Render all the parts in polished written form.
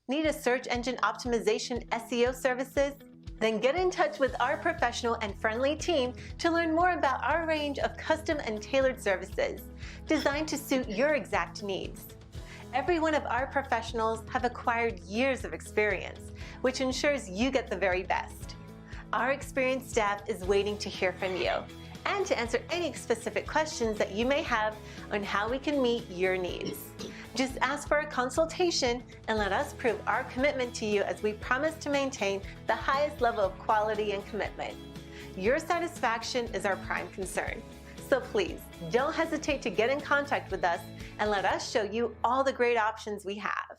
Need a search engine optimization SEO services? Then get in touch with our professional and friendly team to learn more about our range of custom and tailored services designed to suit your exact needs. Every one of our professionals have acquired years of experience, which ensures you get the very best. Our experienced staff is waiting to hear from you and to answer any specific questions that you may have on how we can meet your needs. Just ask for a consultation and let us prove our commitment to you as we promise to maintain the highest level of quality and commitment. Your satisfaction is our prime concern. So please, don't hesitate to get in contact with us and let us show you all the great options we have.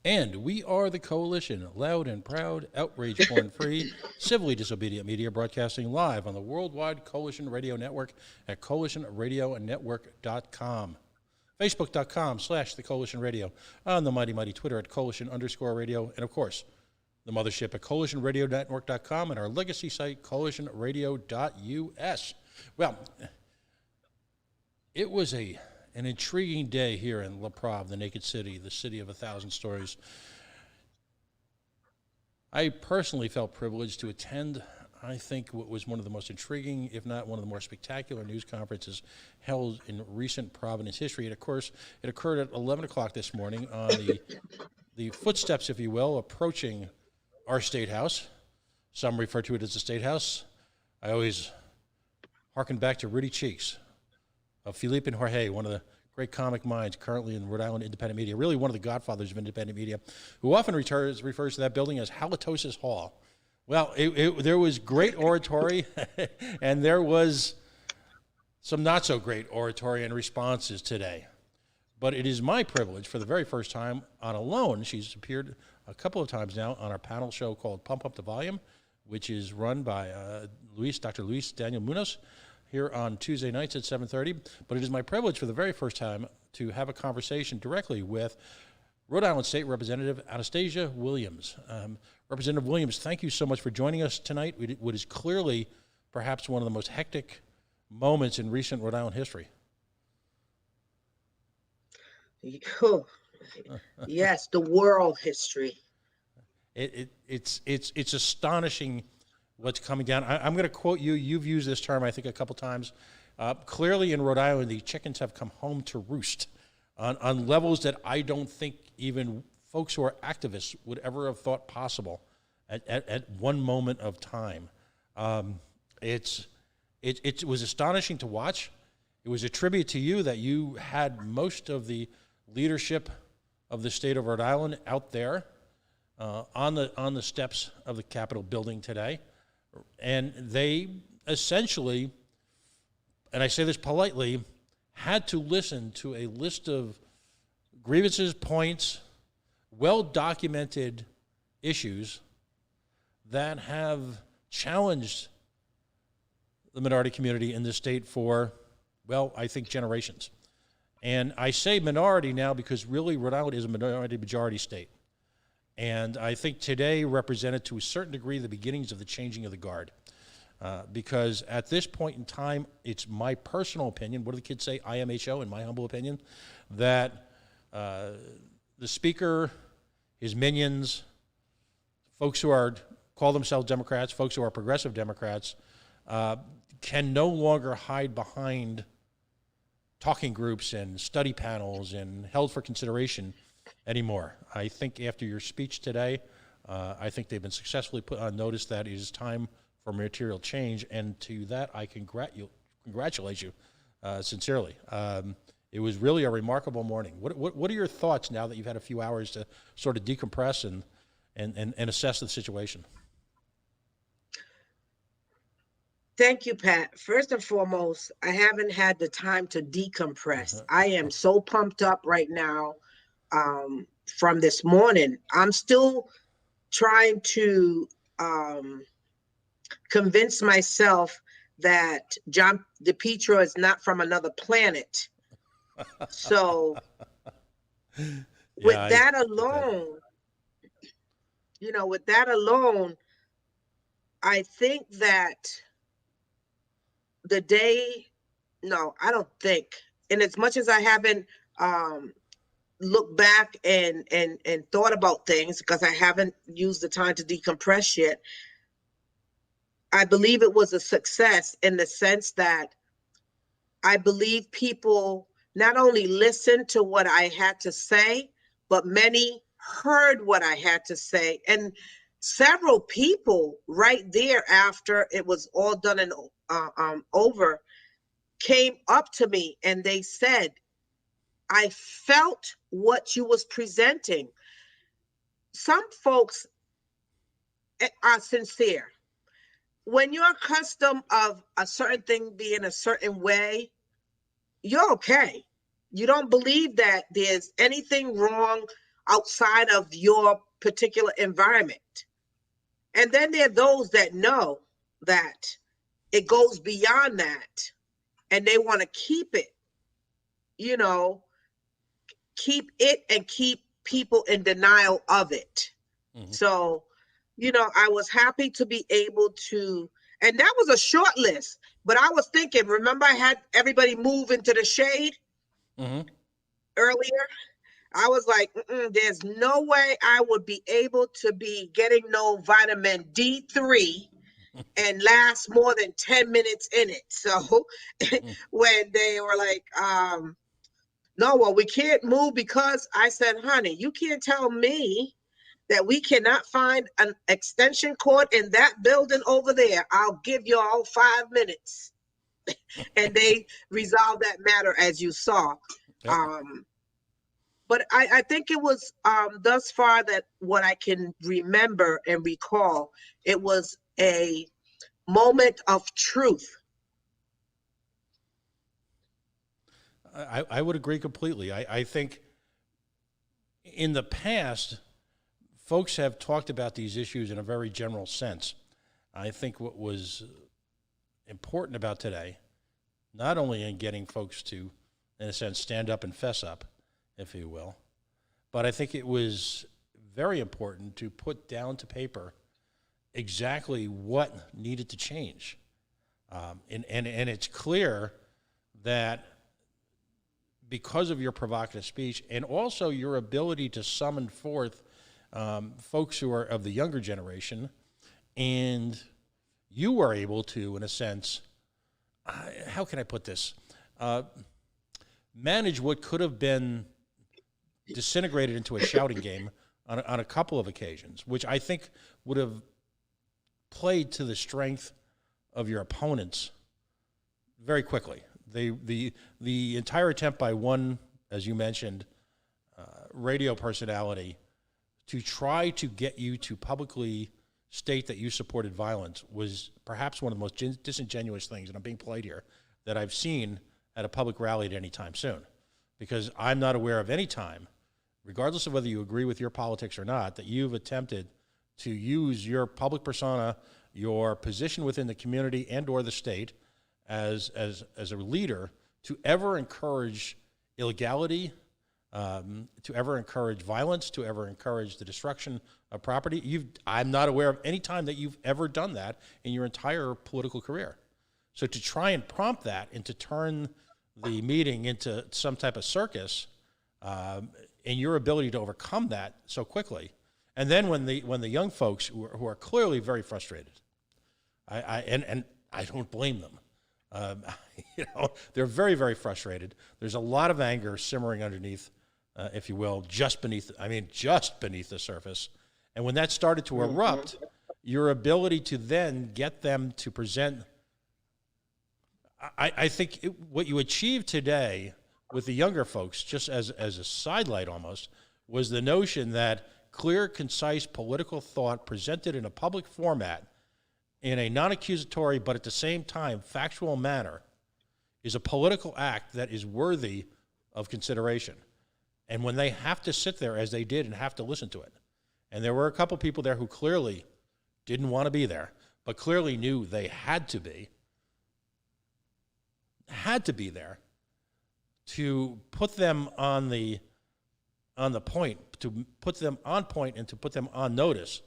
And we are the Coalition, loud and proud, outrage porn-free, civilly disobedient media, broadcasting live on the worldwide Coalition Radio Network at coalitionradionetwork.com. Facebook.com/The Coalition Radio, on the mighty Twitter at Coalition_radio, and of course, the mothership at coalitionradionetwork.com and our legacy site, coalitionradio.us. Well, it was an intriguing day here in La Prave, the Naked City, the city of 1,000 stories. I personally felt privileged to attend, I think, what was one of the most intriguing, if not one of the more spectacular news conferences held in recent Providence history. And of course, it occurred at 11 o'clock this morning on the footsteps, if you will, approaching our State House. Some refer to it as the State House. I always harken back to Rudy Cheeks, of Philippe and Jorge, one of the great comic minds currently in Rhode Island independent media, really one of the godfathers of independent media, who often refers to that building as Halitosis Hall. Well, there was great oratory, and there was some not-so-great oratory and responses today. But it is my privilege, for the very first time on Alone, she's appeared a couple of times now on our panel show called Pump Up the Volume, which is run by Dr. Luis Daniel Munoz, here on Tuesday nights at 7:30. But it is my privilege for the very first time to have a conversation directly with Rhode Island State Representative Anastasia Williams. Representative Williams, thank you so much for joining us tonight. What is clearly perhaps one of the most hectic moments in recent Rhode Island history. Oh, yes, the world history. It's astonishing what's coming down. I'm going to quote you. You've used this term, I think, a couple times. Clearly in Rhode Island, the chickens have come home to roost on levels that I don't think even folks who are activists would ever have thought possible at one moment of time. It was astonishing to watch. It was a tribute to you that you had most of the leadership of the state of Rhode Island out there on the steps of the Capitol building today. And they essentially, and I say this politely, had to listen to a list of grievances, points, well-documented issues that have challenged the minority community in this state for, well, I think generations. And I say minority now because really Rhode Island is a minority-majority state. And I think today represented to a certain degree the beginnings of the changing of the guard. Because at this point in time, it's my personal opinion, what do the kids say, IMHO, in my humble opinion, that the Speaker, his minions, folks who call themselves Democrats, folks who are progressive Democrats, can no longer hide behind talking groups and study panels and held for consideration anymore. I think after your speech today, I think they've been successfully put on notice that it is time for material change, and to that I congratulate you sincerely. It was really a remarkable morning. What are your thoughts now that you've had a few hours to sort of decompress and assess the situation? Thank you, Pat. First and foremost, I haven't had the time to decompress. I am so pumped up right now from this morning. I'm still trying to convince myself that John DePietro is not from another planet. So with that alone, I think that I don't think, and as much as I haven't um, look back and thought about things, because I haven't used the time to decompress yet, I believe it was a success in the sense that I believe people not only listened to what I had to say, but many heard what I had to say. And several people right there after it was all done and over came up to me and they said, I felt what you was presenting. Some folks are sincere. When you're accustomed of a certain thing being a certain way, you're okay. You don't believe that there's anything wrong outside of your particular environment. And then there are those that know that it goes beyond that and they want to keep it, you know, keep it and keep people in denial of it. Mm-hmm. So, I was happy to be able to, and that was a short list, but I was thinking, remember I had everybody move into the shade earlier? I was like, there's no way I would be able to be getting no vitamin D3 and last more than 10 minutes in it. So when they were like, no, well, we can't move, because I said, honey, you can't tell me that we cannot find an extension cord in that building over there. I'll give you all 5 minutes. And they resolved that matter, as you saw. Yep. But I think it was thus far that what I can remember and recall, it was a moment of truth. I would agree completely. I think in the past, folks have talked about these issues in a very general sense. I think what was important about today, not only in getting folks to, in a sense, stand up and fess up, if you will, but I think it was very important to put down to paper exactly what needed to change. And it's clear that because of your provocative speech and also your ability to summon forth folks who are of the younger generation, and you were able to, in a sense, how can I put this, manage what could have been disintegrated into a shouting game on a couple of occasions, which I think would have played to the strength of your opponents very quickly. The entire attempt by one, as you mentioned, radio personality to try to get you to publicly state that you supported violence was perhaps one of the most disingenuous things, and I'm being polite here, that I've seen at a public rally at any time soon. Because I'm not aware of any time, regardless of whether you agree with your politics or not, that you've attempted to use your public persona, your position within the community and or the state as a leader to ever encourage illegality, to ever encourage violence, to ever encourage the destruction of property. I'm not aware of any time that you've ever done that in your entire political career. So to try and prompt that and to turn the meeting into some type of circus, and your ability to overcome that so quickly, and then when the young folks who are clearly very frustrated, and I don't blame them. They're very, very frustrated. There's a lot of anger simmering underneath, if you will, just beneath the surface. And when that started to erupt, your ability to then get them to present, I think what you achieved today with the younger folks, just as a sidelight almost, was the notion that clear, concise political thought presented in a public format in a non-accusatory but at the same time factual manner is a political act that is worthy of consideration. And when they have to sit there, as they did, and have to listen to it, and there were a couple people there who clearly didn't want to be there, but clearly knew they had to be there to put them on the point, to put them on point and to put them on notice,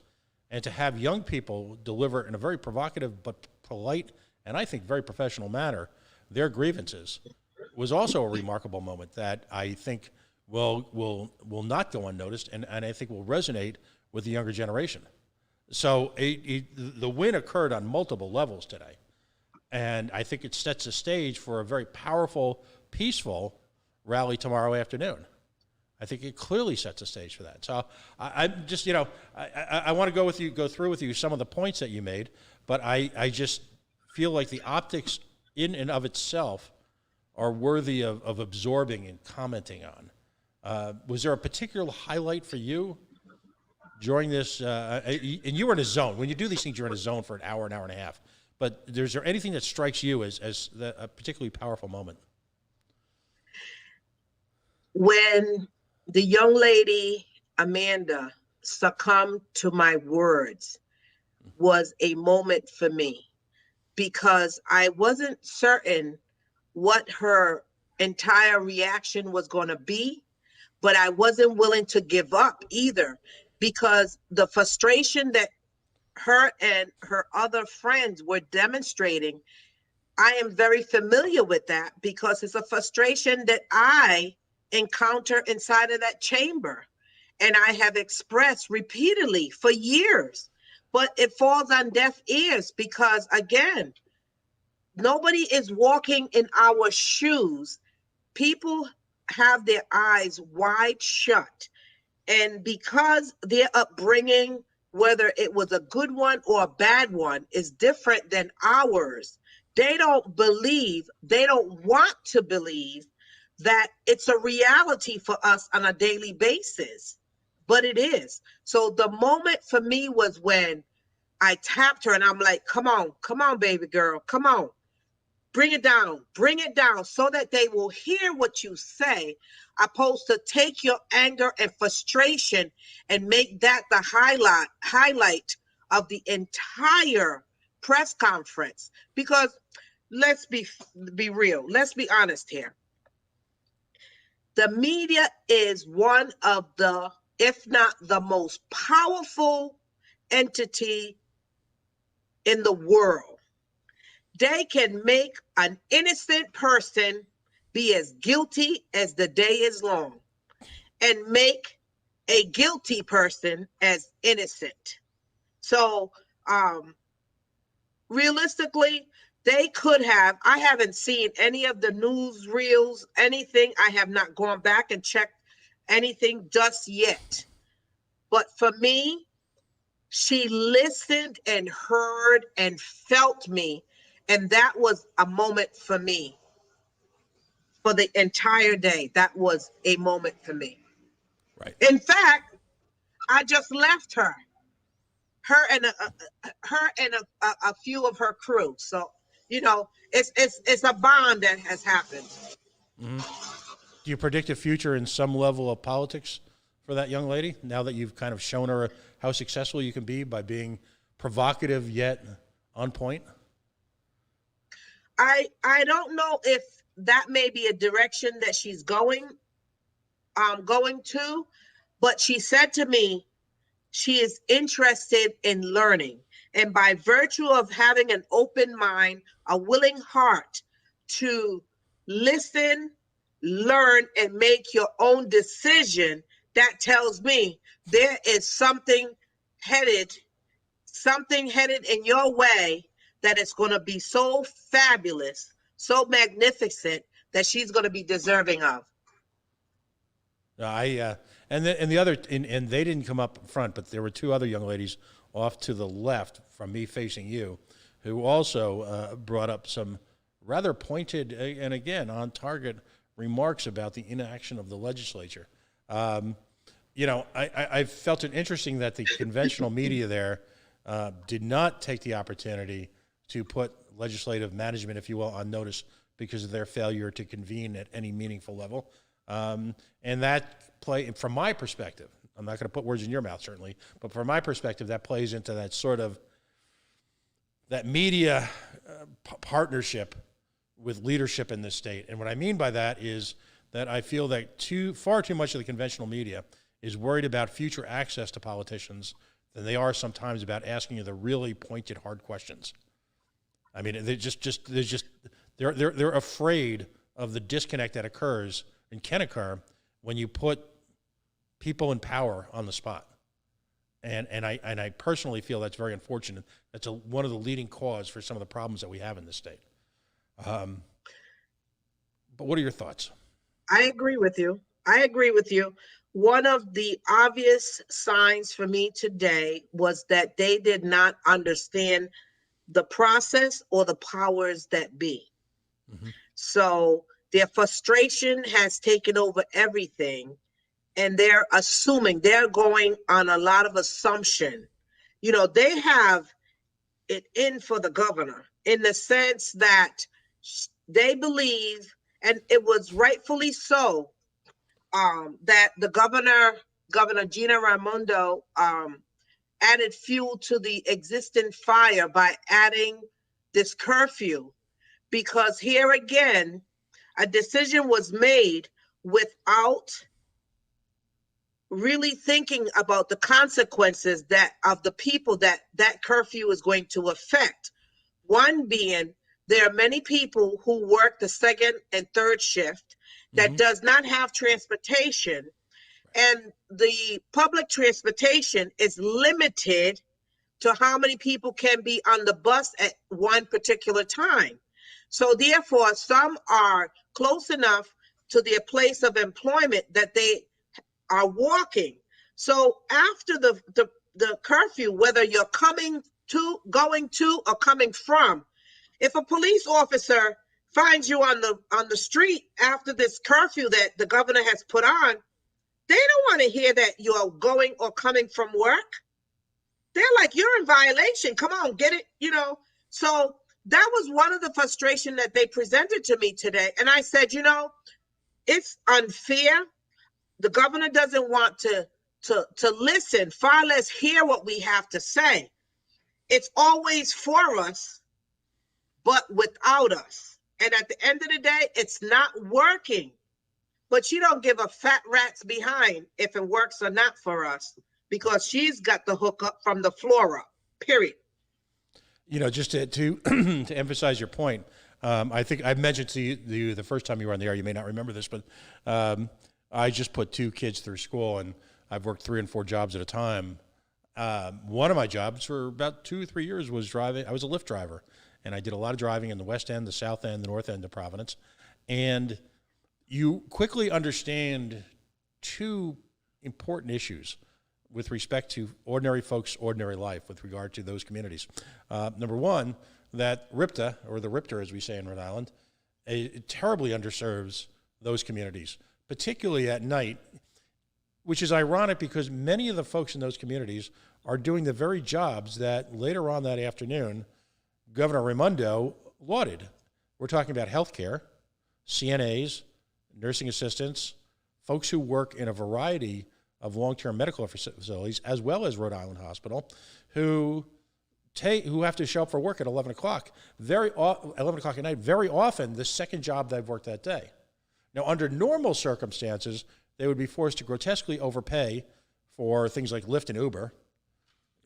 and to have young people deliver in a very provocative but polite and I think very professional manner their grievances. was also a remarkable moment that I think will not go unnoticed, and I think will resonate with the younger generation. So the win occurred on multiple levels today, and I think it sets the stage for a very powerful, peaceful rally tomorrow afternoon. I think it clearly sets the stage for that. So I'm just, I want to go through with you some of the points that you made, but I just feel like the optics in and of itself are worthy of absorbing and commenting on. Was there a particular highlight for you during this? And you were in a zone. When you do these things, you're in a zone for an hour and a half. But is there anything that strikes you as a particularly powerful moment? When the young lady, Amanda, succumbed to my words was a moment for me, because I wasn't certain what her entire reaction was going to be, but I wasn't willing to give up either, because the frustration that her and her other friends were demonstrating, I am very familiar with that, because it's a frustration that I encounter inside of that chamber. And I have expressed repeatedly for years, but it falls on deaf ears because, again, nobody is walking in our shoes. People have their eyes wide shut. And because their upbringing, whether it was a good one or a bad one, is different than ours, they don't believe, they don't want to believe that it's a reality for us on a daily basis. But it is. So the moment for me was when I tapped her and I'm like, come on, baby girl, come on. Bring it down so that they will hear what you say, opposed to take your anger and frustration and make that the highlight of the entire press conference. Because let's be real, let's be honest here. The media is one of the, if not the most powerful entity in the world. They can make an innocent person be as guilty as the day is long, and make a guilty person as innocent. So realistically, they could have, I haven't seen any of the news reels, anything. I have not gone back and checked anything just yet. But for me, she listened and heard and felt me. And that was a moment for me. For the entire day, that was a moment for me. Right. In fact, I just left her and a few of her crew. So, it's a bond that has happened. Mm-hmm. Do you predict a future in some level of politics for that young lady, now that you've kind of shown her how successful you can be by being provocative yet on point? I don't know if that may be a direction that she's going to, but she said to me she is interested in learning. And by virtue of having an open mind, a willing heart to listen, learn, and make your own decision, that tells me there is something headed in your way that is going to be so fabulous, so magnificent, that she's going to be deserving of. And they didn't come up front, but there were two other young ladies off to the left from me facing you, who also brought up some rather pointed and again on target remarks about the inaction of the legislature. I felt it interesting that the conventional media there did not take the opportunity to put legislative management, if you will, on notice because of their failure to convene at any meaningful level. And that from my perspective, I'm not going to put words in your mouth, certainly, but from my perspective, that plays into that sort of that media partnership with leadership in this state. And what I mean by that is that I feel that far too much of the conventional media is worried about future access to politicians than they are sometimes about asking you the really pointed, hard questions. I mean, they're afraid of the disconnect that occurs and can occur when you put people in power on the spot. And I personally feel that's very unfortunate. That's one of the leading cause for some of the problems that we have in this state. But what are your thoughts? I agree with you. One of the obvious signs for me today was that they did not understand the process or the powers that be. Mm-hmm. So their frustration has taken over everything, and they're assuming, they're going on a lot of assumption. You know, they have it in for the governor in the sense that they believe, and it was rightfully so, that the Governor Gina Raimondo, added fuel to the existing fire by adding this curfew, because here again, a decision was made without really thinking about the consequences that of the people that curfew is going to affect. One being, there are many people who work the second and third shift that does not have transportation, and the public transportation is limited to how many people can be on the bus at one particular time. So therefore, some are close enough to their place of employment that they are walking. So after the curfew, whether you're going to, or coming from, if a police officer finds you on the street after this curfew that the governor has put on, they don't want to hear that you're going or coming from work. They're like, you're in violation. Come on, get it, you know. So that was one of the frustration that they presented to me today. And I said, you know, it's unfair. The governor doesn't want to listen, far less hear what we have to say. It's always for us, but without us. And at the end of the day, it's not working. But she don't give a fat rat's behind if it works or not for us, because she's got the hookup from the floor up, period. You know, just to to emphasize your point, I think I mentioned to you the first time you were on the air, you may not remember this, but I just put 2 kids through school, and I've worked 3 and 4 jobs at a time. One of my jobs for about 2 or 3 years was driving. I was a Lyft driver, and I did a lot of driving in the West End, the South End, the North End of Providence. And you quickly understand 2 important issues with respect to ordinary folks' ordinary life with regard to those communities. Number one, that RIPTA, or the RIPTER as we say in Rhode Island, it terribly underserves those communities, particularly at night, which is ironic because many of the folks in those communities are doing the very jobs that later on that afternoon, Governor Raimondo lauded. We're talking about healthcare, CNAs, nursing assistants, folks who work in a variety of long-term medical facilities, as well as Rhode Island Hospital, who have to show up for work at 11 o'clock. 11 o'clock at night, very often the second job they've worked that day. Now, under normal circumstances, they would be forced to grotesquely overpay for things like Lyft and Uber,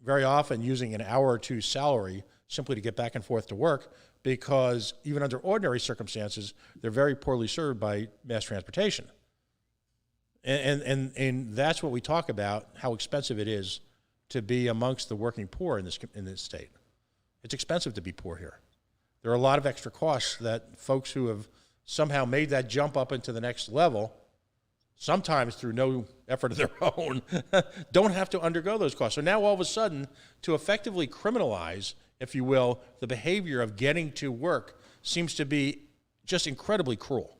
very often using an hour or 2 salary simply to get back and forth to work, because even under ordinary circumstances, they're very poorly served by mass transportation. And that's what we talk about, how expensive it is to be amongst the working poor in this state. It's expensive to be poor here. There are a lot of extra costs that folks who have somehow made that jump up into the next level, sometimes through no effort of their own, don't have to undergo those costs. So now all of a sudden, to effectively criminalize, if you will, the behavior of getting to work seems to be just incredibly cruel.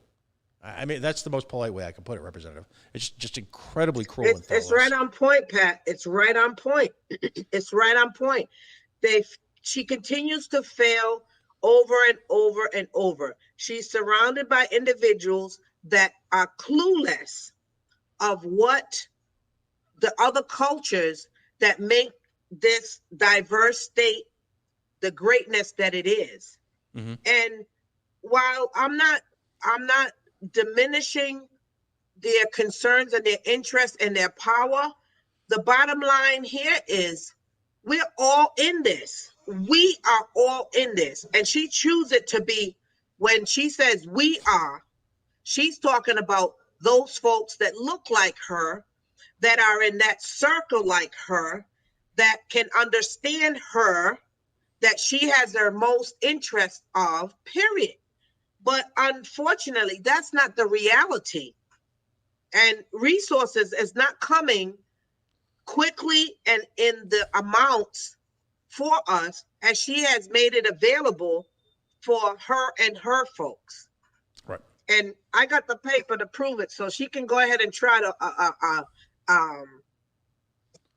I mean, that's the most polite way I can put it, Representative. It's just incredibly cruel. It's right on point, Pat. It's right on point. It's right on point. She continues to fail over and over and over. She's surrounded by individuals that are clueless of what the other cultures that make this diverse state the greatness that it is. Mm-hmm. And while I'm not diminishing their concerns and their interests and their power, the bottom line here is we're all in this. We are all in this. And she chooses it to be, when she says we are, She's talking about those folks that look like her, that are in that circle like her, that can understand her, that she has their most interest of, period. But unfortunately, that's not the reality. And resources is not coming quickly and in the amounts for us as she has made it available for her and her folks. Right. And I got the paper to prove it, so she can go ahead and try to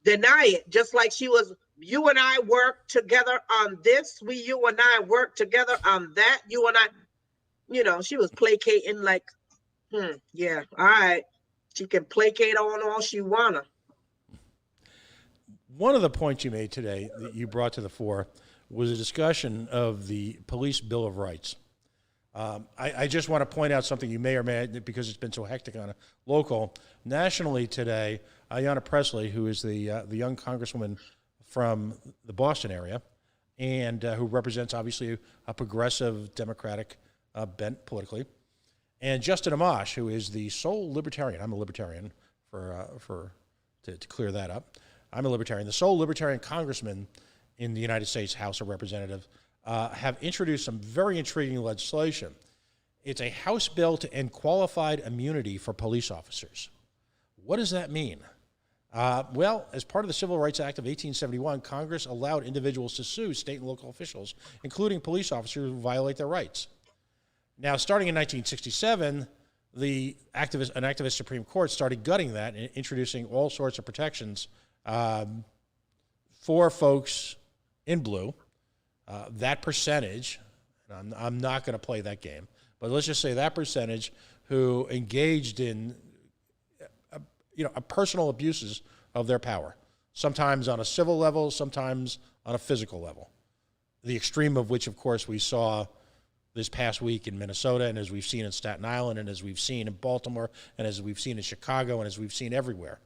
deny it, just like she was. You and I worked together on this. You and I worked together on that. You and I, she was placating like, yeah, all right. She can placate on all she wanna. One of the points you made today that you brought to the fore was a discussion of the Police Bill of Rights. I just want to point out something you may or may not, because it's been so hectic on a local. Nationally today, Ayanna Pressley, who is the young congresswoman from the Boston area, and who represents obviously a progressive Democratic bent politically, and Justin Amash, who is the sole libertarian. I'm a libertarian, to clear that up. I'm a libertarian. The sole libertarian congressman in the United States House of Representatives have introduced some very intriguing legislation. It's a House bill to end qualified immunity for police officers. What does that mean? Well, as part of the Civil Rights Act of 1871, Congress allowed individuals to sue state and local officials, including police officers who violate their rights. Now, starting in 1967, an activist Supreme Court started gutting that and introducing all sorts of protections for folks in blue. That percentage, and I'm not going to play that game, but let's just say that percentage who engaged in personal abuses of their power, sometimes on a civil level, sometimes on a physical level. The extreme of which, of course, we saw this past week in Minnesota, and as we've seen in Staten Island, and as we've seen in Baltimore, and as we've seen in Chicago, and as we've seen everywhere.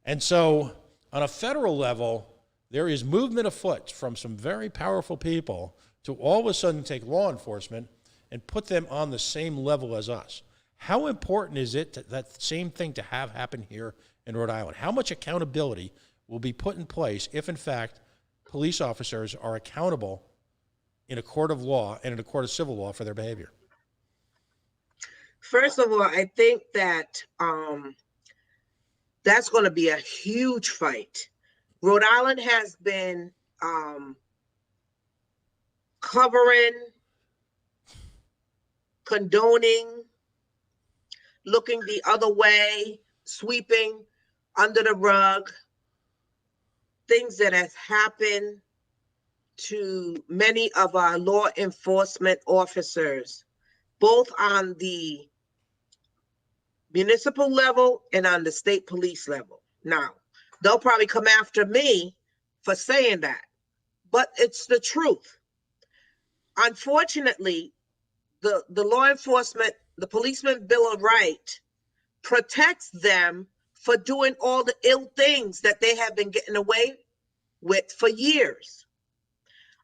And so on a federal level, there is movement afoot from some very powerful people to all of a sudden take law enforcement and put them on the same level as us. How important is it that same thing to have happen here in Rhode Island? How much accountability will be put in place if, in fact, police officers are accountable in a court of law and in a court of civil law for their behavior? First of all, I think that that's going to be a huge fight. Rhode Island has been covering, condoning, looking the other way, sweeping under the rug things that has happened to many of our law enforcement officers, both on the municipal level and on the state police level. Now, they'll probably come after me for saying that, but it's the truth. Unfortunately, the law enforcement, the Policeman Bill of Rights protects them for doing all the ill things that they have been getting away with for years.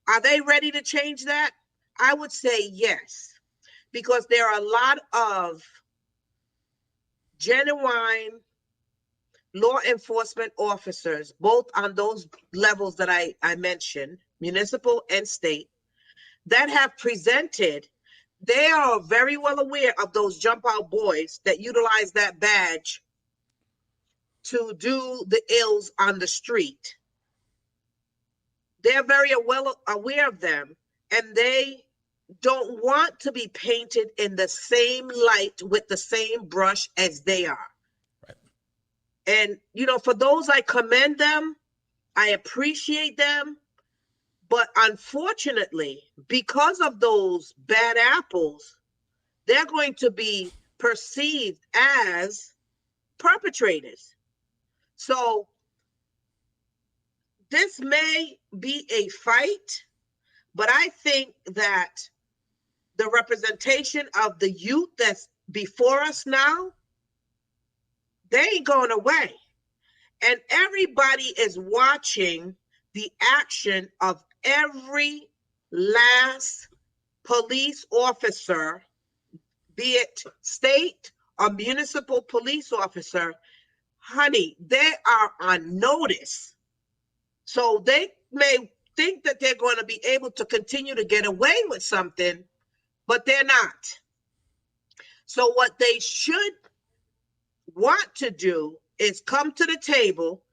Are they ready to change that? I would say yes, because there are a lot of genuine law enforcement officers, both on those levels that I mentioned, municipal and state, that have presented. They are very well aware of those jump out boys that utilize that badge to do the ills on the street. They're very well aware of them, and they don't want to be painted in the same light with the same brush as they are. Right. And, for those, I commend them. I appreciate them. But unfortunately, because of those bad apples, they're going to be perceived as perpetrators. So this may be a fight, but I think that the representation of the youth that's before us now, they ain't going away. And everybody is watching the action of every last police officer be it state or municipal police officer, honey, they are on notice. So they may think that they're going to be able to continue to get away with something, but they're not. So what they should want to do is come to the table,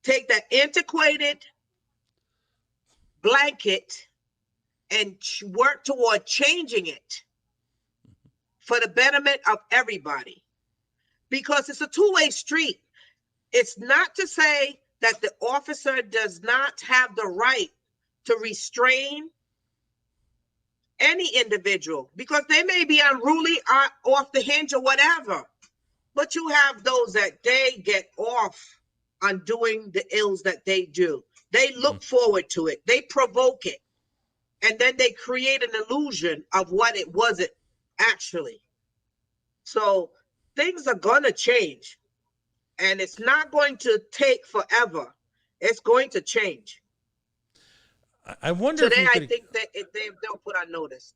take that antiquated blanket and work toward changing it for the betterment of everybody. Because it's a two-way street. It's not to say that the officer does not have the right to restrain any individual, because they may be unruly, off the hinge or whatever. But you have those that they get off on doing the ills that they do. They look forward to it. They provoke it. And then they create an illusion of what it wasn't actually. So things are going to change. And it's not going to take forever. It's going to change. I wonder Today, if you could, I think that they'll put on notice.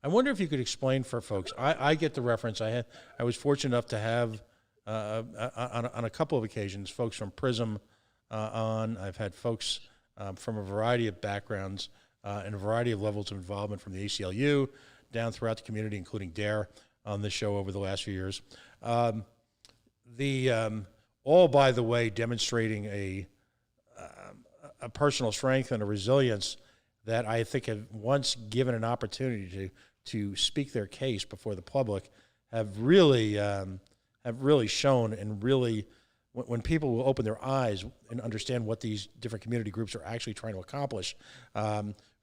I wonder if you could explain for folks. I get the reference. I was fortunate enough to have on a couple of occasions folks from PRISM on. I've had folks from a variety of backgrounds and a variety of levels of involvement from the ACLU down throughout the community, including DARE on this show over the last few years. All, by the way, demonstrating a personal strength and a resilience that I think have, once given an opportunity to speak their case before the public, have really shown, and really, when people will open their eyes and understand what these different community groups are actually trying to accomplish,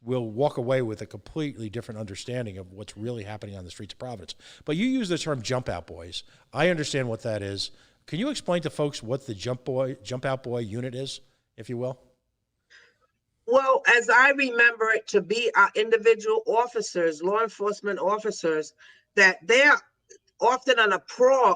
will walk away with a completely different understanding of what's really happening on the streets of Providence. But you use the term jump out boys. I understand what that is. Can you explain to folks what the jump out boy unit is, if you will? Well, as I remember it to be, our individual officers, law enforcement officers, that they're often on prey,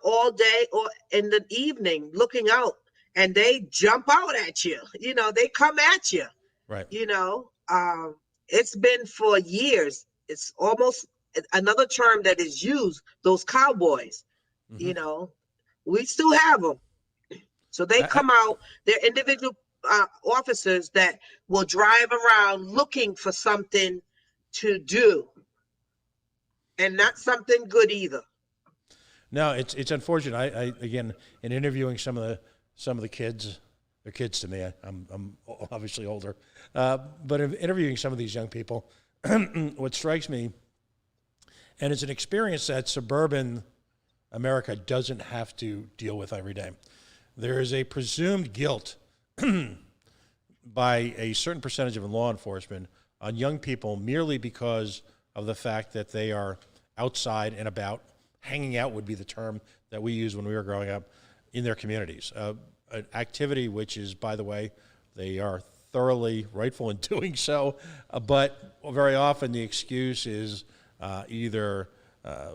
all day or in the evening, looking out, and they jump out at you. They come at you. Right. It's been for years. It's almost another term that is used. Those cowboys. Mm-hmm. We still have them. So they come out, they're individual officers that will drive around looking for something to do, and not something good either. No, it's unfortunate. I again, in interviewing some of the kids, they're kids to me. I'm obviously older, but in interviewing some of these young people, what strikes me, and it's an experience that suburban America doesn't have to deal with every day. There is a presumed guilt by a certain percentage of law enforcement on young people merely because of the fact that they are outside and about. Hanging out would be the term that we used when we were growing up, in their communities. An activity which is, by the way, they are thoroughly rightful in doing so, but very often the excuse is either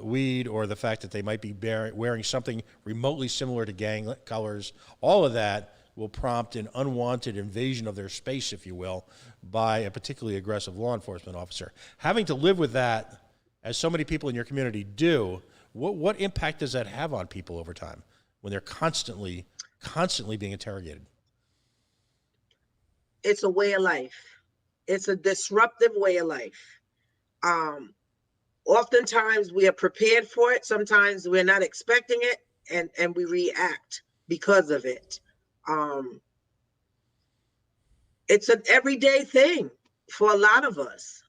weed or the fact that they might be wearing something remotely similar to gang colors. All of that will prompt an unwanted invasion of their space, if you will, by a particularly aggressive law enforcement officer. Having to live with that, as so many people in your community do, what impact does that have on people over time when they're constantly being interrogated? It's a way of life. It's a disruptive way of life. Oftentimes we are prepared for it. Sometimes we're not expecting it, and we react because of it. It's an everyday thing for a lot of us.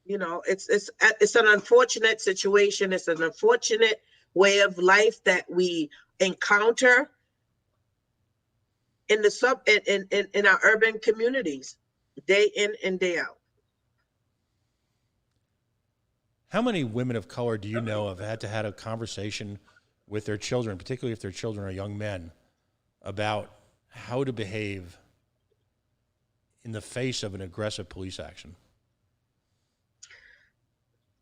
It's an unfortunate situation. It's an unfortunate way of life that we encounter in in our urban communities, day in and day out. How many women of color do you know have had to have a conversation with their children, particularly if their children are young men, about how to behave in the face of an aggressive police action?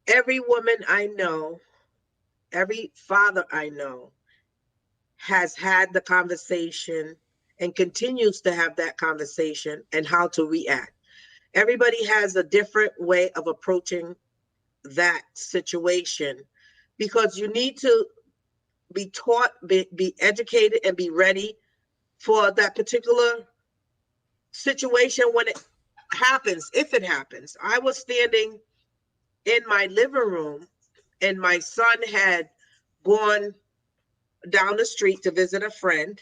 Every woman I know, every father I know has had the conversation and continues to have that conversation and how to react. Everybody has a different way of approaching that situation, because you need to be taught, be educated, and be ready for that particular situation when it happens, if it happens. I was standing in my living room, and my son had gone down the street to visit a friend.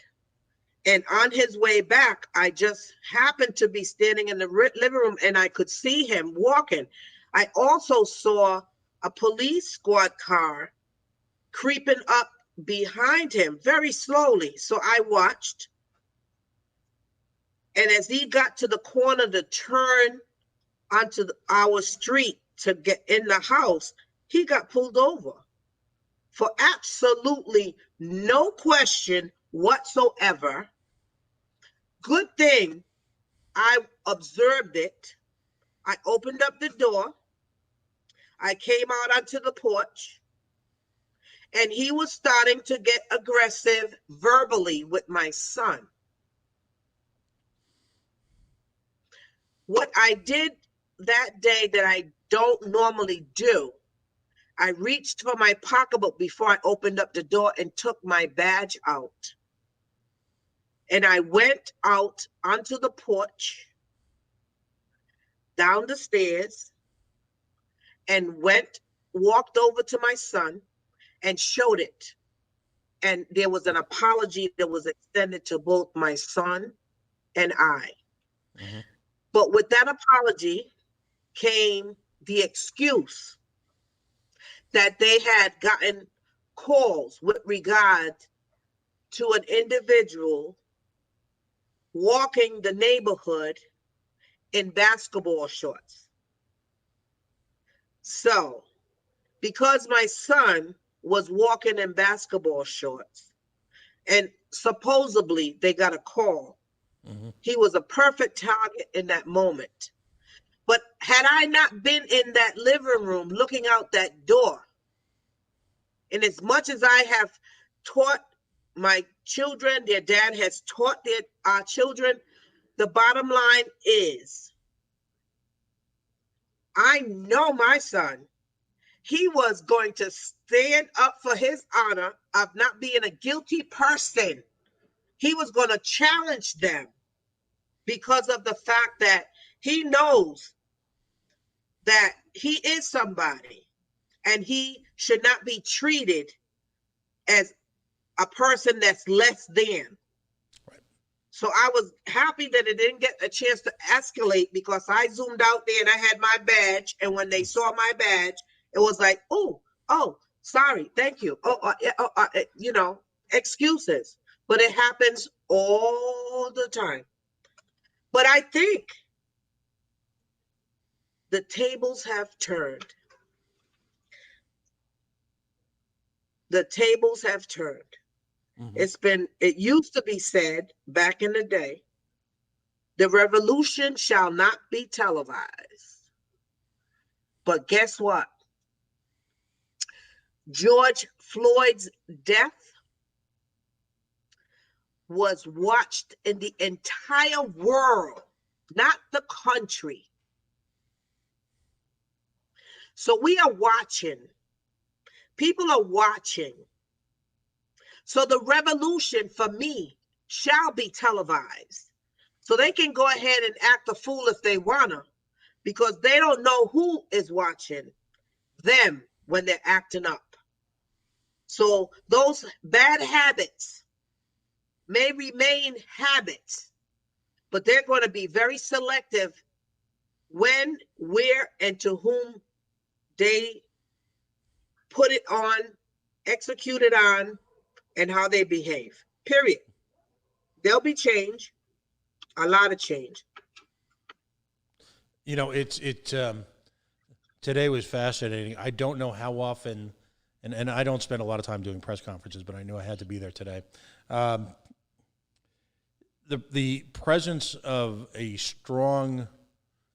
And on his way back, I just happened to be standing in the living room, and I could see him walking. I also saw a police squad car creeping up behind him very slowly. So I watched. And as he got to the corner to turn onto our street to get in the house, he got pulled over for absolutely no question whatsoever. Good thing I observed it. I opened up the door. I came out onto the porch, and he was starting to get aggressive verbally with my son. What I did that day that I don't normally do, I reached for my pocketbook before I opened up the door and took my badge out. And I went out onto the porch, down the stairs, and walked over to my son and showed it. And there was an apology that was extended to both my son and I. Mm-hmm. But with that apology came the excuse that they had gotten calls with regard to an individual walking the neighborhood in basketball shorts. So, because my son was walking in basketball shorts, and supposedly they got a call, Mm-hmm. he was a perfect target in that moment. But had I not been in that living room looking out that door, and as much as I have taught my children, their dad has taught our children, the bottom line is, I know my son, he was going to stand up for his honor of not being a guilty person. He was going to challenge them because of the fact that he knows that he is somebody, and he should not be treated as a person that's less than. Right. So I was happy that it didn't get a chance to escalate, because I zoomed out there and I had my badge. And when they saw my badge, it was like, oh, sorry, thank you. Excuses. But it happens all the time. But I think the tables have turned. The tables have turned. Mm-hmm. It used to be said back in the day, the revolution shall not be televised. But guess what? George Floyd's death was watched in the entire world, not the country. So we are watching. People are watching. So the revolution, for me, shall be televised. So they can go ahead and act a fool if they wanna, because they don't know who is watching them when they're acting up. So those bad habits may remain habits, but they're going to be very selective when, where, and to whom they put it on, execute it on, and how they behave. Period. There'll be change, a lot of change. You know, today was fascinating. I don't know how often, and I don't spend a lot of time doing press conferences, but I knew I had to be there today. The presence of a strong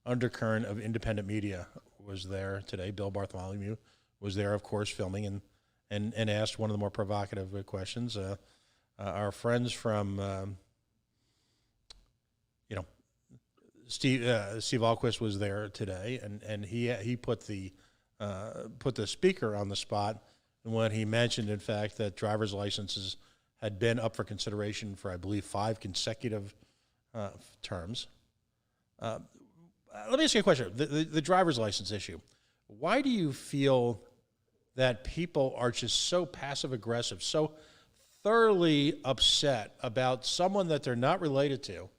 undercurrent of independent media was there today. Bill Bartholomew was there, of course, filming and asked one of the more provocative questions. Our friends from Steve Alquist was there today, and he put the speaker on the spot when he mentioned, in fact, that driver's licenses had been up for consideration for, I believe, 5 consecutive terms. Let me ask you a question. The driver's license issue. Why do you feel that people are just so passive-aggressive, so thoroughly upset about someone that they're not related to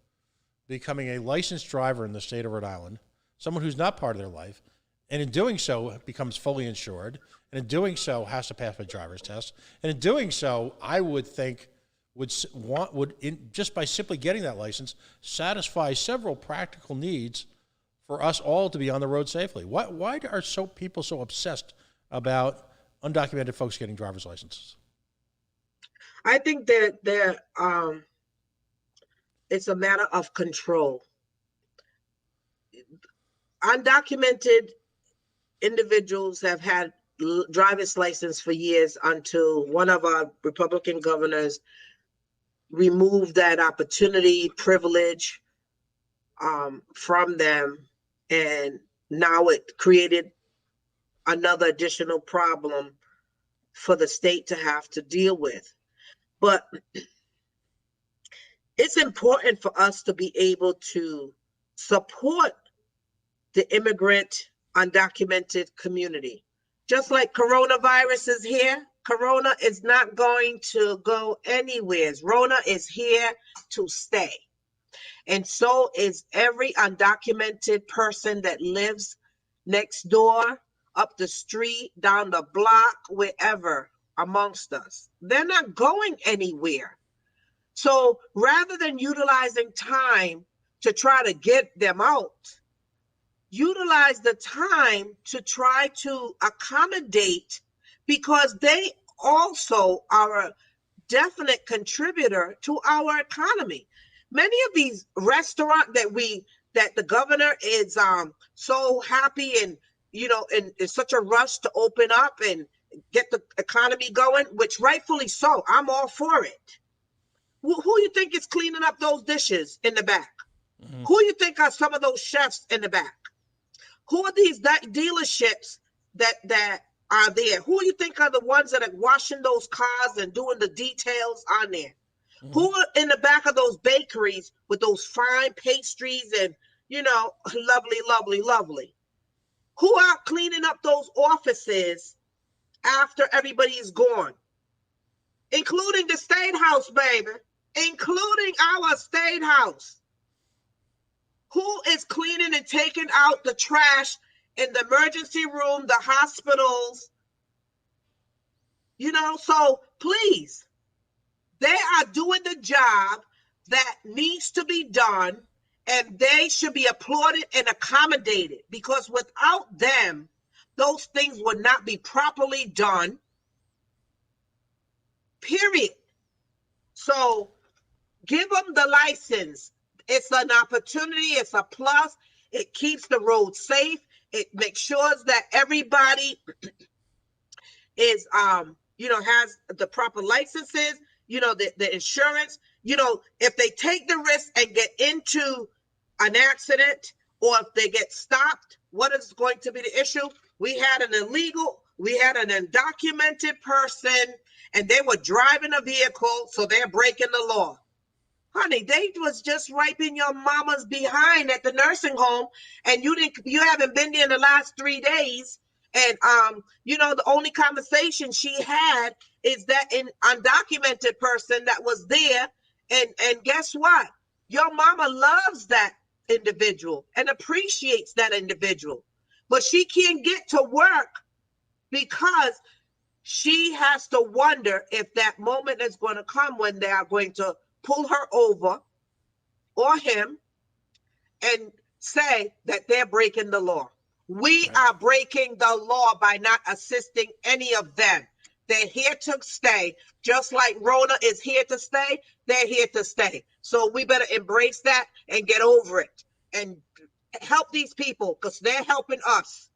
becoming a licensed driver in the state of Rhode Island, someone who's not part of their life, and in doing so becomes fully insured, and in doing so has to pass a driver's test, and in doing so, I would think just by simply getting that license, satisfy several practical needs for us all to be on the road safely. Why are people so obsessed about undocumented folks getting driver's licenses? I think that it's a matter of control. Undocumented individuals have had driver's license for years until one of our Republican governors removed that opportunity, privilege from them, and now it created another additional problem for the state to have to deal with. But it's important for us to be able to support the immigrant undocumented community. Just like coronavirus is here, Corona is not going to go anywhere. Rona is here to stay. And so is every undocumented person that lives next door, up the street, down the block, wherever amongst us. They're not going anywhere. So rather than utilizing time to try to get them out, utilize the time to try to accommodate, because they also are a definite contributor to our economy. Many of these restaurants that the governor is so happy and in such a rush to open up and get the economy going, which rightfully so, I'm all for it. Who you think is cleaning up those dishes in the back? Mm-hmm. Who you think are some of those chefs in the back? Who are these dealerships that are there? Who you think are the ones that are washing those cars and doing the details on there? Mm-hmm. Who are in the back of those bakeries with those fine pastries and, lovely, lovely, lovely? Who are cleaning up those offices after everybody is gone? Including the State House, baby. Including our State House. Who is cleaning and taking out the trash in the emergency room, the hospitals? So please, they are doing the job that needs to be done, and they should be applauded and accommodated, because without them, those things would not be properly done, period. So give them the license. It's an opportunity. It's a plus. It keeps the road safe. It makes sure that everybody is, has the proper licenses, the insurance. If they take the risk and get into an accident, or if they get stopped, what is going to be the issue? We had an undocumented person, and they were driving a vehicle, so they're breaking the law. Honey, they was just wiping your mama's behind at the nursing home, and you haven't been there in the last 3 days. And the only conversation she had is that an undocumented person that was there. And guess what? Your mama loves that individual and appreciates that individual, but she can't get to work because she has to wonder if that moment is going to come when they are going to pull her over, or him, and say that they're breaking the law. We are breaking the law by not assisting any of them. They're here to stay. Just like Rona is here to stay, they're here to stay. So we better embrace that and get over it and help these people, because they're helping us.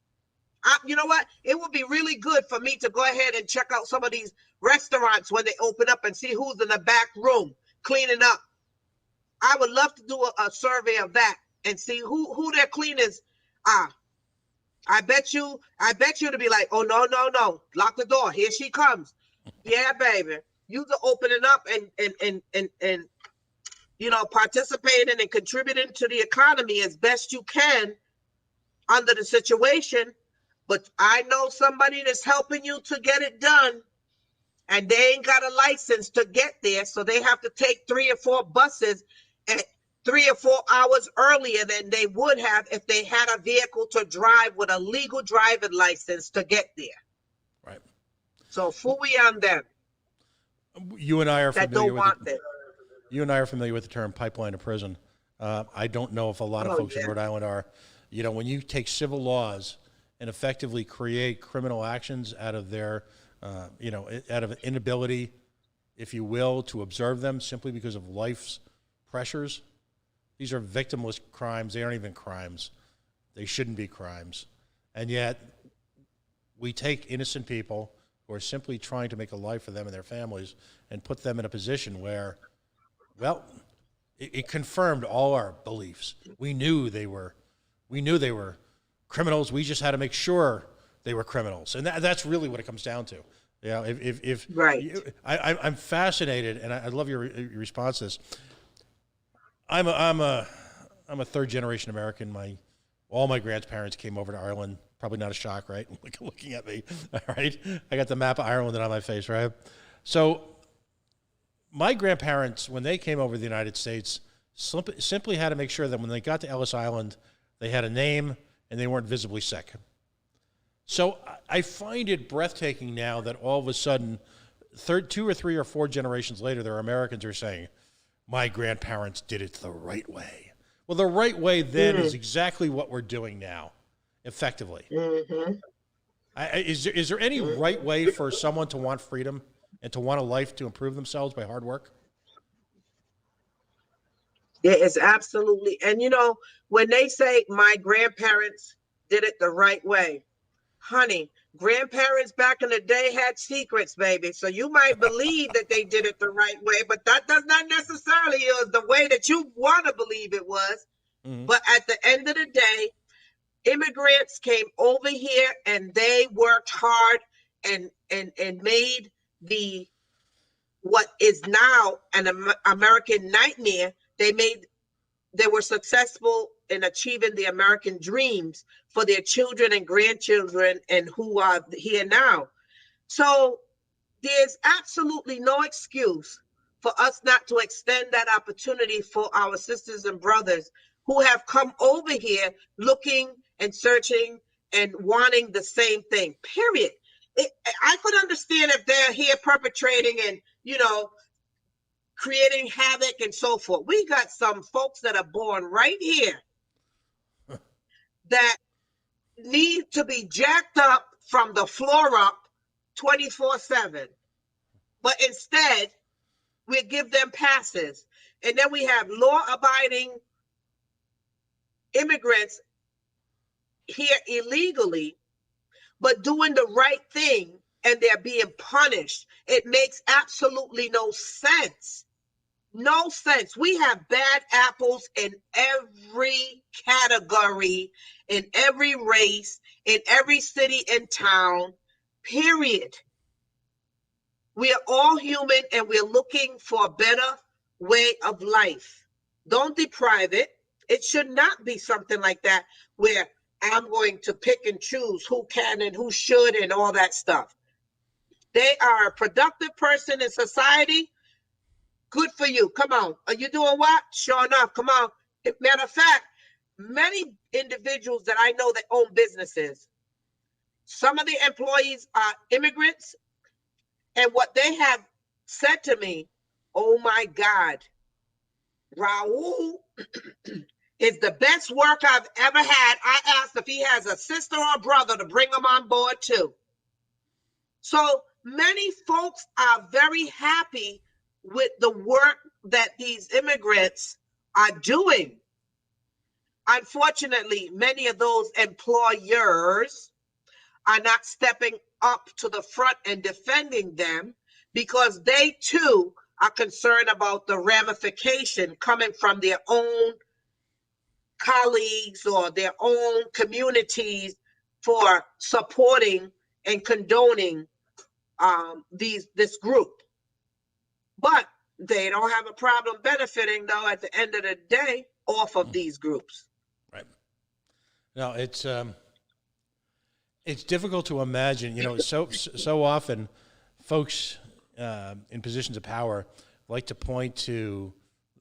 You know what? It would be really good for me to go ahead and check out some of these restaurants when they open up and see who's in the back room cleaning up. I would love to do a survey of that, and see who their cleaners are. I bet you to be like, oh no, lock the door. Here she comes. Yeah, baby. You to open it up and participating and contributing to the economy as best you can under the situation. But I know somebody that's helping you to get it done, and they ain't got a license to get there, so they have to take 3 or 4 buses at 3 or 4 hours earlier than they would have if they had a vehicle to drive with a legal driving license to get there. Right. So fully on them. You and I are that familiar don't with want it. this. You and I are familiar with the term pipeline to prison. I don't know if a lot of folks in Rhode Island are. When you take civil laws and effectively create criminal actions out of their, out of inability, if you will, to observe them simply because of life's pressures, these are victimless crimes. They aren't even crimes. They shouldn't be crimes. And yet, we take innocent people who are simply trying to make a life for them and their families and put them in a position where, well, it confirmed all our beliefs. We knew they were criminals. We just had to make sure they were criminals, and that's really what it comes down to. If right, I'm fascinated, and I love your response to this. I'm a third generation American. All my grandparents came over to Ireland. Probably not a shock, right? Looking at me, all right? I got the map of Ireland on my face, right? So my grandparents, when they came over to the United States, simply had to make sure that when they got to Ellis Island, they had a name and they weren't visibly sick. So I find it breathtaking now that all of a sudden, 2 or 3 or 4 generations later, there are Americans who are saying, my grandparents did it the right way. Well, the right way then is exactly what we're doing now, effectively. Mm-hmm. Is there any right way for someone to want freedom and to want a life to improve themselves by hard work? There is absolutely. And when they say my grandparents did it the right way, honey, grandparents back in the day had secrets, baby. So you might believe that they did it the right way, but that does not necessarily is the way that you want to believe it was. Mm-hmm. But at the end of the day, immigrants came over here and they worked hard and made what is now an American nightmare. They were successful in achieving the American dreams for their children and grandchildren and who are here now. So there's absolutely no excuse for us not to extend that opportunity for our sisters and brothers who have come over here looking and searching and wanting the same thing, period. I could understand if they're here perpetrating and, creating havoc and so forth. We got some folks that are born right here that need to be jacked up from the floor up 24/7. But instead, we give them passes. And then we have law-abiding immigrants here illegally, but doing the right thing, and they're being punished. It makes absolutely no sense. No sense. We have bad apples in every category, in every race, in every city and town, period. We are all human and we're looking for a better way of life. Don't deprive it. It should not be something like that where I'm going to pick and choose who can and who should and all that stuff. They are a productive person in society. Good for you. Come on. Are you doing what? Sure enough. Come on. Matter of fact, many individuals that I know that own businesses, some of the employees are immigrants. And what they have said to me, oh my God, Raul is the best work I've ever had. I asked if he has a sister or brother to bring him on board too. So many folks are very happy with the work that these immigrants are doing. Unfortunately, many of those employers are not stepping up to the front and defending them because they too are concerned about the ramification coming from their own colleagues or their own communities for supporting and condoning this group. But they don't have a problem benefiting, though, at the end of the day, off of these groups. Right. No, it's difficult to imagine. So often, folks in positions of power like to point to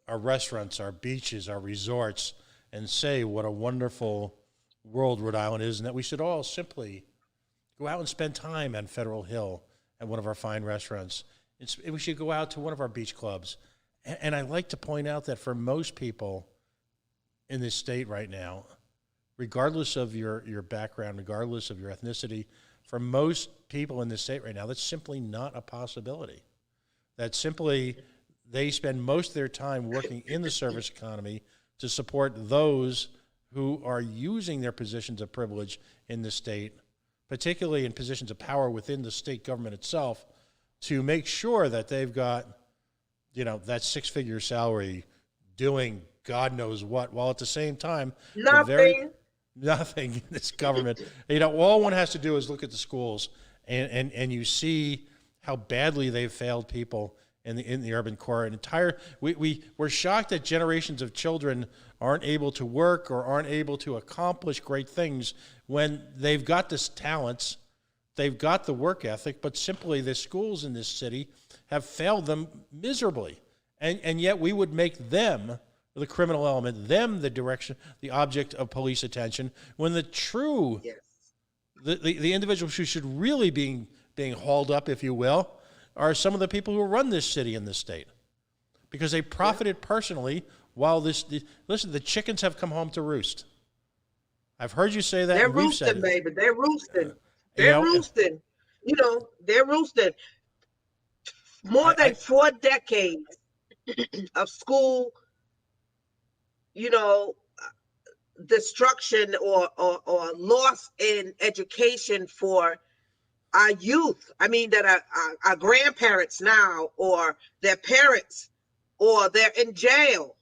our restaurants, our beaches, our resorts, and say what a wonderful world Rhode Island is, and that we should all simply go out and spend time on Federal Hill at one of our fine restaurants. We should go out to one of our beach clubs. And I like to point out that for most people in this state right now, regardless of your background, regardless of your ethnicity, for most people in this state right now, that's simply not a possibility. That simply they spend most of their time working in the service economy to support those who are using their positions of privilege in the state, particularly in positions of power within the state government itself, to make sure that they've got, that six-figure salary doing God knows what, while at the same time, nothing in this government. All one has to do is look at the schools, and you see how badly they've failed people in the urban core. We're shocked that generations of children aren't able to work or aren't able to accomplish great things when they've got the talents, they've got the work ethic, but simply the schools in this city have failed them miserably. And yet we would make them the criminal element, them the object of police attention, when the true, yes, the individuals who should really being hauled up, if you will, are some of the people who run this city and this state, because they profited personally while listen, the chickens have come home to roost. I've heard you say that. They're roosting, baby. They're roosting. They're roosting. They're roosting. More than 4 decades of school, destruction or loss in education for our youth. I mean, that are our grandparents now, or their parents, or they're in jail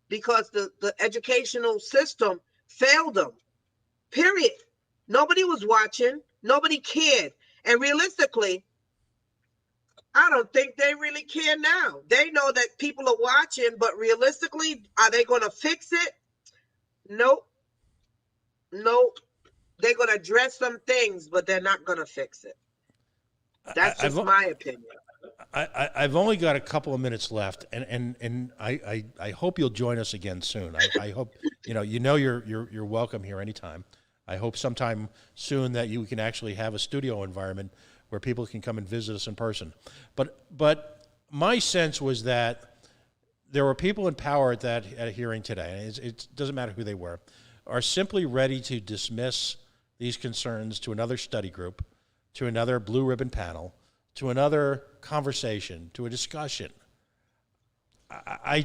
because the educational system failed them. Period. Nobody was watching. Nobody cared. And realistically, I don't think they really care now. They know that people are watching, but realistically, are they going to fix it? Nope. They're going to address some things, but they're not going to fix it. That's just my opinion. I've only got a couple of minutes left, and I hope you'll join us again soon. I hope you're welcome here anytime. I hope sometime soon that you can actually have a studio environment where people can come and visit us in person. But my sense was that there were people in power at a hearing today, and it doesn't matter who they were, are simply ready to dismiss these concerns to another study group, to another blue ribbon panel, to another conversation, to a discussion. I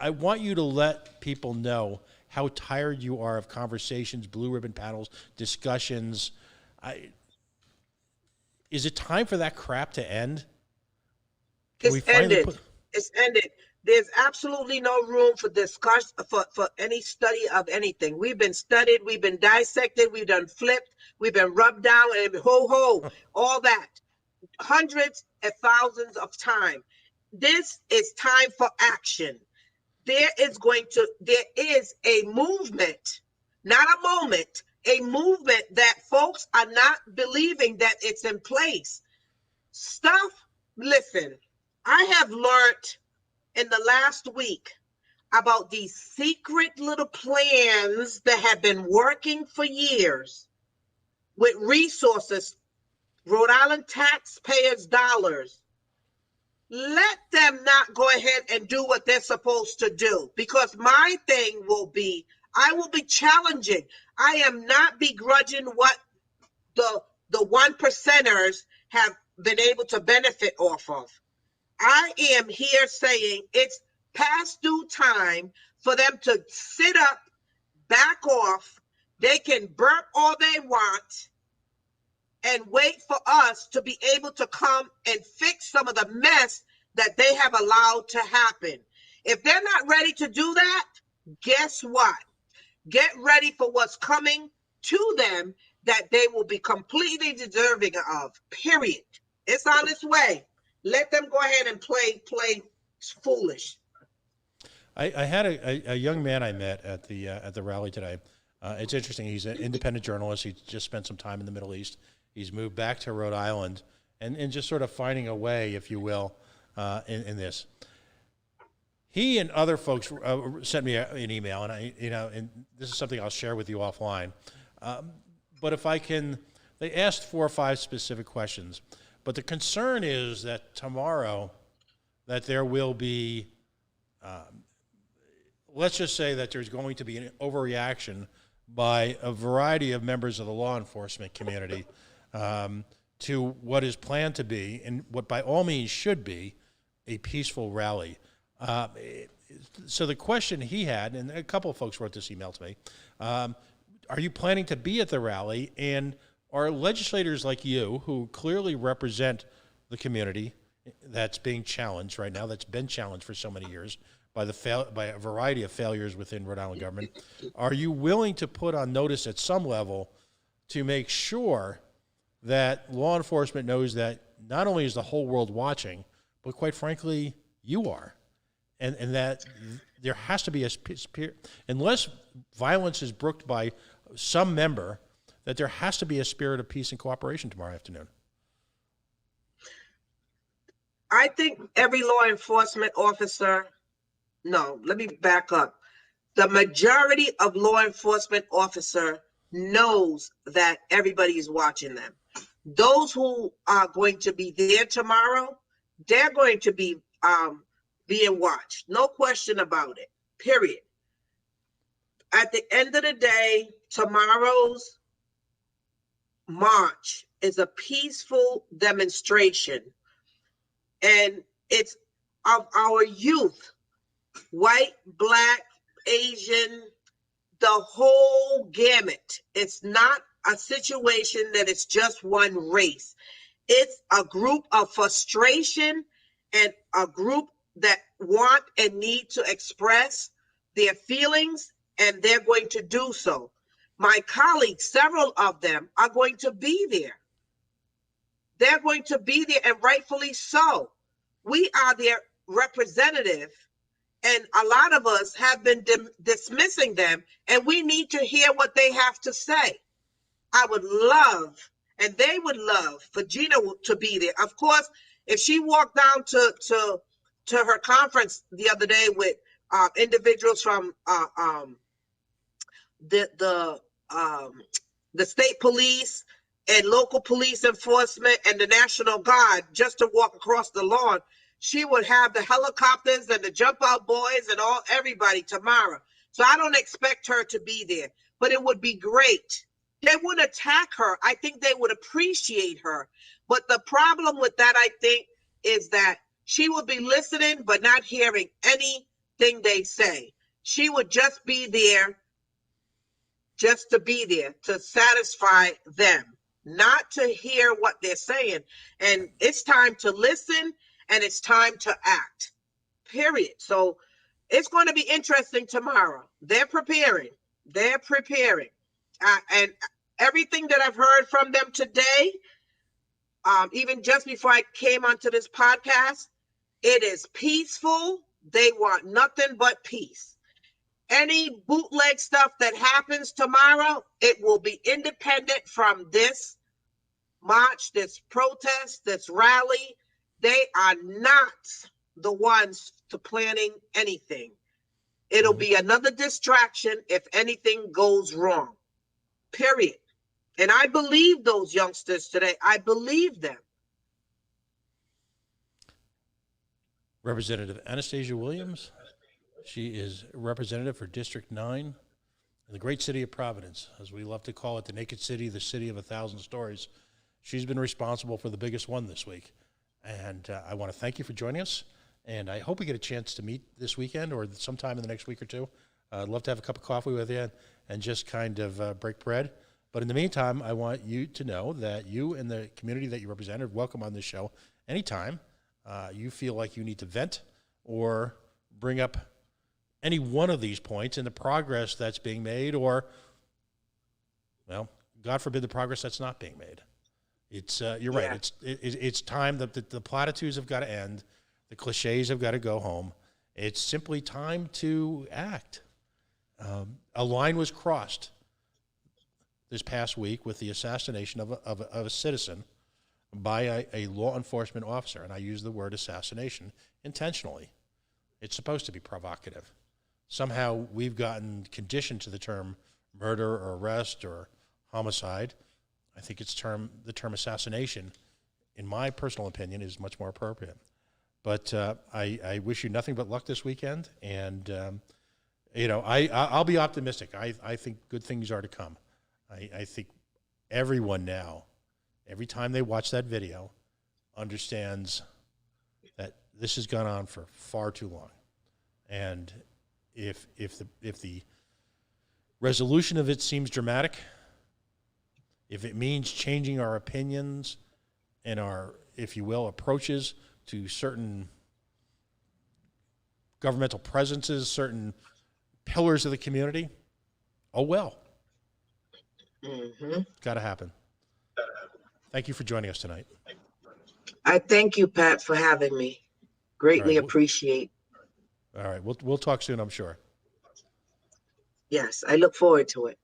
want you to let people know how tired you are of conversations, blue ribbon panels, discussions. Is it time for that crap to end? It's ended. It's ended. There's absolutely no room for discussion, for any study of anything. We've been studied, we've been dissected, we've done flipped, we've been rubbed down, and all that. Hundreds and thousands of times. This is time for action. There is a movement, not a moment, a movement that folks are not believing that it's in place. Listen, I have learned in the last week about these secret little plans that have been working for years with resources, Rhode Island taxpayers' dollars. Let them not go ahead and do what they're supposed to do, because my thing will be, I will be challenging. I am not begrudging what the 1%ers have been able to benefit off of. I am here saying it's past due time for them to sit up, back off. They can burp all they want and wait for us to be able to come and fix some of the mess that they have allowed to happen. If they're not ready to do that, guess what? Get ready for what's coming to them that they will be completely deserving of, period. It's on its way. Let them go ahead and play foolish. I had a young man I met at the rally today. It's interesting. He's an independent journalist. He just spent some time in the Middle East. He's moved back to Rhode Island and just sort of finding a way, if you will, in this. He and other folks sent me an email, and and this is something I'll share with you offline. But if I can, they asked 4 or 5 specific questions. But the concern is that tomorrow, that there will be, let's just say that there's going to be an overreaction by a variety of members of the law enforcement community to what is planned to be, and what by all means should be, a peaceful rally. So the question he had, and a couple of folks wrote this email to me, are you planning to be at the rally? And are legislators like you, who clearly represent the community that's being challenged right now, that's been challenged for so many years by a variety of failures within Rhode Island government, are you willing to put on notice at some level to make sure that law enforcement knows that not only is the whole world watching, but quite frankly, you are? And that there has to be unless violence is brooked by some member, that there has to be a spirit of peace and cooperation tomorrow afternoon. I think every law enforcement officer, no, let me back up. The majority of law enforcement officer knows that everybody is watching them. Those who are going to be there tomorrow, they're going to be being watched. No question about it, period. At the end of the day, tomorrow's march is a peaceful demonstration. And it's of our youth, white, black, Asian, the whole gamut. It's not a situation that it's just one race. It's a group of frustration and a group that want and need to express their feelings, and they're going to do so. My colleagues, several of them, are going to be there. They're going to be there, and rightfully so. We are their representative, and a lot of us have been dismissing them, and we need to hear what they have to say. I would love, and they would love, for Gina to be there. Of course, if she walked down to her conference the other day with individuals from the state police and local police enforcement and the National Guard, just to walk across the lawn, she would have the helicopters and the jump out boys and everybody tomorrow. So I don't expect her to be there, but it would be great. They would attack her. I think they would appreciate her. But the problem with that, I think, is that she would be listening but not hearing anything they say. She would just be there just to be there, to satisfy them, not to hear what they're saying. And it's time to listen, and it's time to act, period. So it's going to be interesting tomorrow. They're preparing. And everything that I've heard from them today, even just before I came onto this podcast, it is peaceful. They want nothing but peace. Any bootleg stuff that happens tomorrow, it will be independent from this march, this protest, this rally. They are not the ones to planning anything. It'll be another distraction if anything goes wrong, period. And I believe those youngsters today. I believe them. Representative Anastasia Williams. She is representative for District 9 in the great city of Providence, as we love to call it, the naked city, the city of 1,000 stories. She's been responsible for the biggest one this week. And I want to thank you for joining us. And I hope we get a chance to meet this weekend or sometime in the next week or two. I'd love to have a cup of coffee with you and just kind of break bread. But in the meantime, I want you to know that you and the community that you represent are welcome on this show anytime you feel like you need to vent or bring up any one of these points in the progress that's being made, or, well, God forbid, the progress that's not being made. It's you're right. It's time that the platitudes have got to end. The cliches have got to go home. It's simply time to act. A line was crossed this past week with the assassination of a citizen by a law enforcement officer, and I use the word assassination intentionally. It's supposed to be provocative. Somehow we've gotten conditioned to the term murder or arrest or homicide. I think the term assassination, in my personal opinion, is much more appropriate. But I wish you nothing but luck this weekend, and I'll be optimistic. I think good things are to come. I think everyone now, every time they watch that video, understands that this has gone on for far too long, and if the resolution of it seems dramatic, if it means changing our opinions and our, if you will, approaches to certain governmental presences, certain pillars of the community, oh well. Got to happen. Thank you for joining us tonight. I thank you, Pat, for having me. Greatly appreciate. All right, we'll talk soon, I'm sure. Yes, I look forward to it.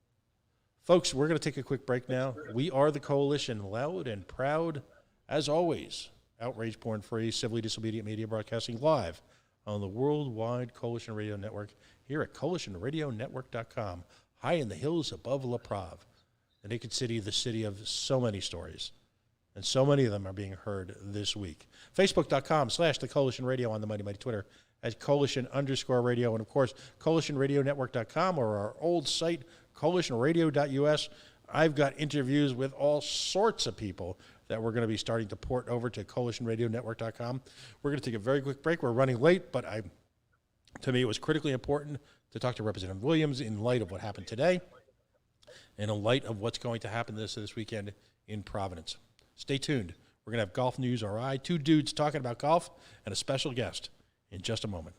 Folks, we're going to take a quick break now. We are the Coalition, loud and proud, as always. Outrage, porn free, civilly disobedient media broadcasting live on the worldwide Coalition Radio Network here at coalitionradionetwork.com, high in the hills above La Prave, the naked city, the city of so many stories. And so many of them are being heard this week. Facebook.com/The Coalition Radio, on the mighty Twitter at Coalition_radio. And, of course, CoalitionRadioNetwork.com, or our old site, CoalitionRadio.us. I've got interviews with all sorts of people that we're going to be starting to port over to CoalitionRadioNetwork.com. We're going to take a very quick break. We're running late, but to me it was critically important to talk to Representative Williams in light of what happened today and in light of what's going to happen this weekend in Providence. Stay tuned. We're going to have Golf News RI, two dudes talking about golf, and a special guest in just a moment.